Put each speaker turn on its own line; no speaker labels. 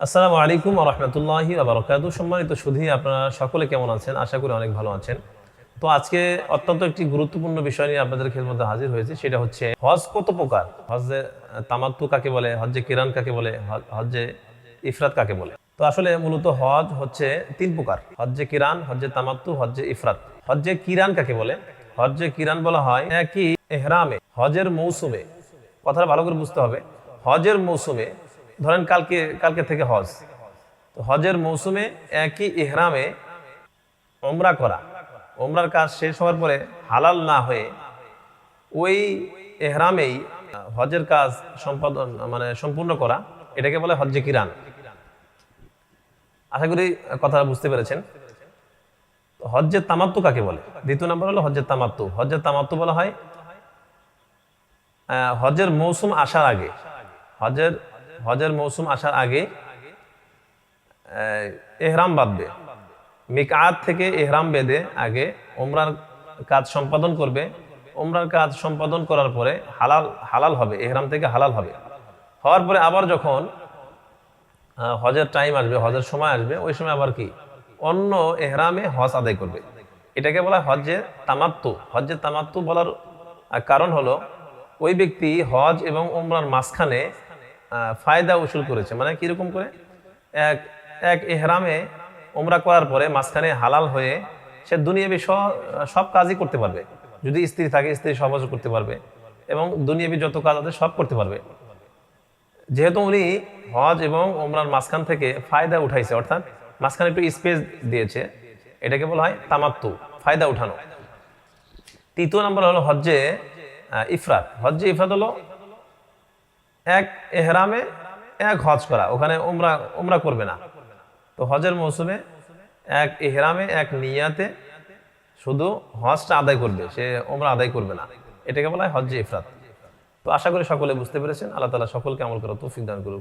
আসসালামু আলাইকুম ওয়া রাহমাতুল্লাহি ওয়া বারাকাতুহু। সম্মানিত সুধী, আপনারা সকলে কেমন আছেন? আশা করি অনেক ভালো আছেন। তো আজকে অত্যন্ত একটি গুরুত্বপূর্ণ বিষয় নিয়ে আপনাদের খেদমতে হাজির হয়েছে। সেটা হচ্ছে হজ কত প্রকার, হজ্জে তামাত্তু কাকে বলে, হজ্জে কিরান কাকে বলে, হজ্জে ইফরাত কাকে বলে। তো আসলে মূলত হজ হচ্ছে তিন প্রকার: হজ্জে কিরান, হজ্জে তামাত্তু, হজ্জে ইফরাত। হজ্জে কিরান কাকে বলে? হজ্জে কিরান বলা হয় একই এহরামে হজের মৌসুমে, কথাটা ভালো করে বুঝতে হবে, হজের মৌসুমে, ধরেন কালকে কালকে থেকে হজ, তো হজের মৌসুমে একই ইহরামে ওমরা করা, ওমরার কাজ শেষ হওয়ার পরে হালাল না হয়ে ওই এহরামেই হজের কাজ সম্পাদন সম্পূর্ণ করা, এটাকে বলে হজ্জে কিরান। আশা করি কথা বুঝতে পেরেছেন। হজ্জে তামাত্তু কাকে বলে? দ্বিতীয় নম্বর হলো হজ্জে তামাত্তু। হজ্জে তামাত্তু বলা হয় হজের মৌসুম আসার আগে, হজের হজের মৌসুম আসার আগে এহরাম বাঁধবে, মিকআত থেকে এহরাম বেঁধে আগে ওমরার কাজ সম্পাদন করবে। ওমরার কাজ সম্পাদন করার পরে হালাল হালাল হবে, এহরাম থেকে হালাল হবে। হওয়ার পরে আবার যখন হজের টাইম আসবে, হজের সময় আসবে, ওই সময় আবার কি অন্য এহরামে হজ আদায় করবে। এটাকে বলা হয় হজ্জে তামাত্তু। হজ্জে তামাত্তু বলার কারণ হলো ওই ব্যক্তি হজ এবং ওমরার মাঝখানে ফায়দা উসুল করেছে। মানে কিরকম করে? এক এক এহরামে ওমরা করার পরে মাঝখানে হালাল হয়ে সে দুনিয়াবি সব কাজই করতে পারবে। যদি স্ত্রী থাকে, স্ত্রী সহবাস করতে পারবে এবং দুনিয়াবি যত কাজ আছে সব করতে পারবে। যেহেতু উনি হজ এবং ওমরার মাঝখান থেকে ফায়দা উঠাইছে, অর্থাৎ মাঝখানে একটু স্পেস দিয়েছে, এটাকে বলা হয় তামাত্তু, ফায়দা উঠানো। তৃতীয় নম্বর হলো হজ্জে ইফরাত। হজ্জে ইফরাত হলো এক এহরামে এক হজ করা, ওখানে ওমরা ওমরা করবে না। তো হজের মৌসুমে এক এহরামে এক নিয়াতে শুধু হজটা আদায় করবে, সে ওমরা আদায় করবে না। এটাকে বলা হয় হজ্জে ইফরাত। তো আশা করি সকলে বুঝতে পেরেছেন। আল্লাহ তাআলা সকলকে আমল করার তৌফিক দান করুন।